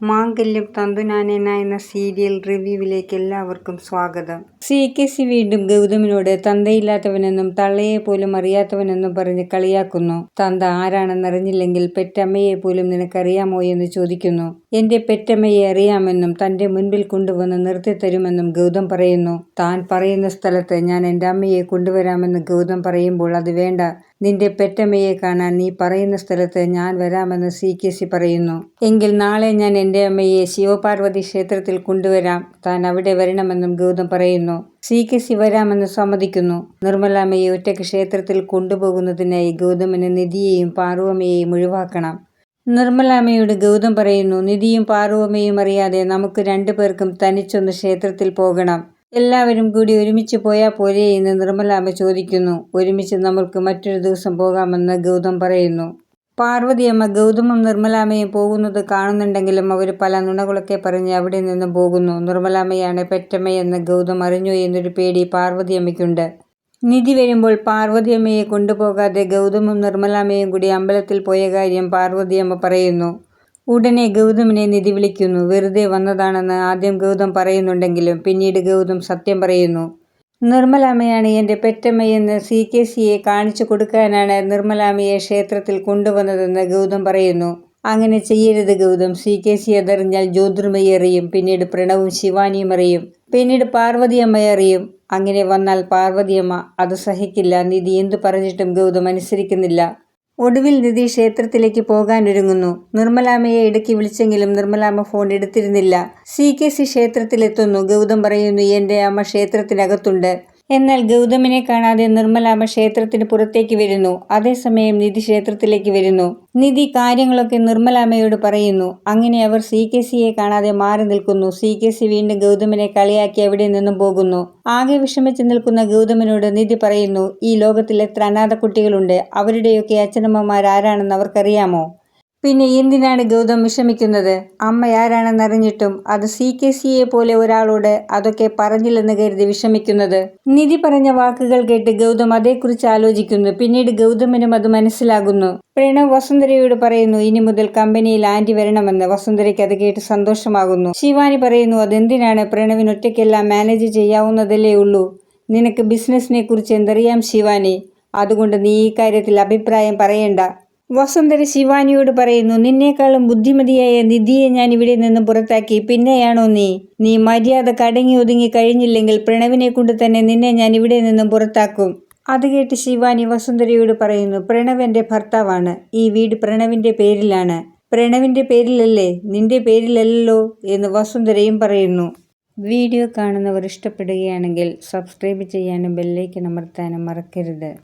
മാംഗല്യം തന്തുനാനേന എന്ന സീരിയൽ റിവ്യൂവിലേക്ക് എല്ലാവർക്കും സ്വാഗതം. CKC വീണ്ടും ഗൗതമിനോട് തന്തയില്ലാത്തവനെന്നും തള്ളയെപ്പോലും അറിയാത്തവനെന്നും പറഞ്ഞ് കളിയാക്കുന്നു. തന്ത ആരാണെന്നറിഞ്ഞില്ലെങ്കിൽ പെറ്റമ്മയെപ്പോലും നിനക്കറിയാമോ എന്ന് ചോദിക്കുന്നു. എന്റെ പെറ്റമ്മയെ അറിയാമെന്നും തന്റെ മുൻപിൽ കൊണ്ടുവന്ന് നിർത്തിത്തരുമെന്നും ഗൗതം പറയുന്നു. താൻ പറയുന്ന സ്ഥലത്ത് ഞാൻ എന്റെ അമ്മയെ കൊണ്ടുവരാമെന്ന് ഗൗതം പറയുമ്പോൾ അത് വേണ്ട, നിന്റെ പെറ്റമ്മയെ കാണാൻ നീ പറയുന്ന സ്ഥലത്ത് ഞാൻ വരാമെന്ന് CKC പറയുന്നു. എങ്കിൽ നാളെ ഞാൻ എന്റെ അമ്മയെ ശിവപാർവതി ക്ഷേത്രത്തിൽ കൊണ്ടുവരാം, താൻ അവിടെ വരണമെന്നും ഗൗതം പറയുന്നു. CKC വരാമെന്ന് സമ്മതിക്കുന്നു. നിർമ്മലാമ്മയെ ഒറ്റയ്ക്ക് ക്ഷേത്രത്തിൽ കൊണ്ടുപോകുന്നതിനായി ഗൗതമിന് നിധിയെയും പാർവമ്മയെയും ഒഴിവാക്കണം. നിർമ്മലാമ്മയോട് ഗൗതം പറയുന്നു, നിധിയും പാർവമ്മയും അറിയാതെ നമുക്ക് രണ്ടുപേർക്കും തനിച്ചൊന്ന് ക്ഷേത്രത്തിൽ പോകണം. എല്ലാവരും കൂടി ഒരുമിച്ച് പോയാൽ പോരെ എന്ന് നിർമ്മലാമ്മ ചോദിക്കുന്നു. ഒരുമിച്ച് നമ്മൾക്ക് മറ്റൊരു ദിവസം പോകാമെന്ന് ഗൗതം പറയുന്നു. പാർവതിയമ്മ ഗൗതമും നിർമ്മലാമ്മയും പോകുന്നത് കാണുന്നുണ്ടെങ്കിലും അവർ പല നുണകളൊക്കെ പറഞ്ഞ് അവിടെ നിന്നും പോകുന്നു. നിർമ്മലാമ്മയാണ് പെറ്റമ്മയെന്ന് ഗൗതം അറിഞ്ഞോ എന്നൊരു പേടി പാർവതിയമ്മയ്ക്കുണ്ട്. നിധി വരുമ്പോൾ പാർവതിയമ്മയെ കൊണ്ടുപോകാതെ ഗൗതമും നിർമ്മലാമ്മയും കൂടി അമ്പലത്തിൽ പോയ കാര്യം പാർവതിയമ്മ പറയുന്നു. ഉടനെ ഗൗതമിനെ നിധി വിളിക്കുന്നു. വെറുതെ വന്നതാണെന്ന് ആദ്യം ഗൗതം പറയുന്നുണ്ടെങ്കിലും പിന്നീട് ഗൗതം സത്യം പറയുന്നു. നിർമ്മലാമ്മയാണ് എൻ്റെ പെറ്റമ്മയെന്ന് CKCയെ കാണിച്ചു കൊടുക്കാനാണ് നിർമ്മലാമ്മയെ ക്ഷേത്രത്തിൽ കൊണ്ടുവന്നതെന്ന് ഗൗതം പറയുന്നു. അങ്ങനെ ചെയ്യരുത് ഗൗതം, CKC അതറിഞ്ഞാൽ ജ്യോതിർമയി അറിയും, പിന്നീട് പ്രണവും ശിവാനിയും അറിയും, പിന്നീട് പാർവതിയമ്മ അറിയും. അങ്ങനെ വന്നാൽ പാർവതിയമ്മ അത് സഹിക്കില്ല. നിധി എന്തു പറഞ്ഞിട്ടും ഗൗതം അനുസരിക്കുന്നില്ല. ഒടുവിൽ നിധി ക്ഷേത്രത്തിലേക്ക് പോകാനൊരുങ്ങുന്നു. നിർമ്മലാമ്മയെ ഇടയ്ക്ക് വിളിച്ചെങ്കിലും നിർമ്മലാമ്മ ഫോൺ എടുത്തിരുന്നില്ല. CKC ക്ഷേത്രത്തിലെത്തുന്നു. ഗൗതം പറയുന്നു, എൻ്റെ അമ്മ ക്ഷേത്രത്തിനകത്തുണ്ട്. എന്നാൽ ഗൗതമിനെ കാണാതെ നിർമ്മലാമ്മ ക്ഷേത്രത്തിന് പുറത്തേക്ക് വരുന്നു. അതേസമയം നിധി ക്ഷേത്രത്തിലേക്ക് വരുന്നു. നിധി കാര്യങ്ങളൊക്കെ നിർമ്മലാമ്മയോട് പറയുന്നു. അങ്ങനെ അവർ CKCയെ കാണാതെ മാറി നിൽക്കുന്നു. CKC വീണ്ടും ഗൗതമിനെ കളിയാക്കി അവിടെ നിന്നും പോകുന്നു. ആകെ വിഷമിച്ച് നിൽക്കുന്ന ഗൗതമിനോട് നിധി പറയുന്നു, ഈ ലോകത്തിൽ എത്ര അനാഥ കുട്ടികളുണ്ട്, അവരുടെയൊക്കെ അച്ഛനമ്മമാർ ആരാണെന്ന് അവർക്കറിയാമോ? പിന്നെ എന്തിനാണ് ഗൗതം വിഷമിക്കുന്നത്? അമ്മയാരാണെന്നറിഞ്ഞിട്ടും അത് CKCയെ പോലെ ഒരാളോട് അതൊക്കെ പറഞ്ഞില്ലെന്ന് കരുതി വിഷമിക്കുന്നത്. നിധി പറഞ്ഞ വാക്കുകൾ കേട്ട് ഗൗതം അതേക്കുറിച്ച് ആലോചിക്കുന്നു. പിന്നീട് ഗൗതമിനും അത് മനസ്സിലാകുന്നു. പ്രണവ് വസുന്ധരയോട് പറയുന്നു, ഇനി മുതൽ കമ്പനിയിൽ ആന്റി വരണമെന്ന്. വസുന്ധരയ്ക്ക് അത് കേട്ട് സന്തോഷമാകുന്നു. ശിവാനി പറയുന്നു, അതെന്തിനാണ്, പ്രണവിന് ഒറ്റയ്ക്കെല്ലാം മാനേജ് ചെയ്യാവുന്നതല്ലേ ഉള്ളൂ. നിനക്ക് ബിസിനസിനെ കുറിച്ച് എന്തറിയാം ശിവാനി, അതുകൊണ്ട് നീ ഈ കാര്യത്തിൽ അഭിപ്രായം പറയണ്ട. വസുന്ധര ശിവാനിയോട് പറയുന്നു, നിന്നേക്കാളും ബുദ്ധിമതിയായ നിധിയെ ഞാൻ ഇവിടെ നിന്നും പുറത്താക്കി, പിന്നെയാണോ നീ മര്യാദ കടങ്ങി ഒതുങ്ങി കഴിഞ്ഞില്ലെങ്കിൽ പ്രണവിനെ കൊണ്ട് തന്നെ നിന്നെ ഞാൻ ഇവിടെ നിന്നും പുറത്താക്കും. അത് കേട്ട് ശിവാനി വസുന്ധരയോട് പറയുന്നു, പ്രണവ് എൻ്റെ ഭർത്താവാണ്, ഈ വീട് പ്രണവിൻ്റെ പേരിലാണ്. പ്രണവിൻ്റെ പേരിലല്ലേ, നിന്റെ പേരിലല്ലോ എന്ന് വസുന്ധരയും പറയുന്നു. വീഡിയോ കാണുന്നവർ ഇഷ്ടപ്പെടുകയാണെങ്കിൽ സബ്സ്ക്രൈബ് ചെയ്യാനും ബെല്ലൈക്കൺ അമർത്താനും മറക്കരുത്.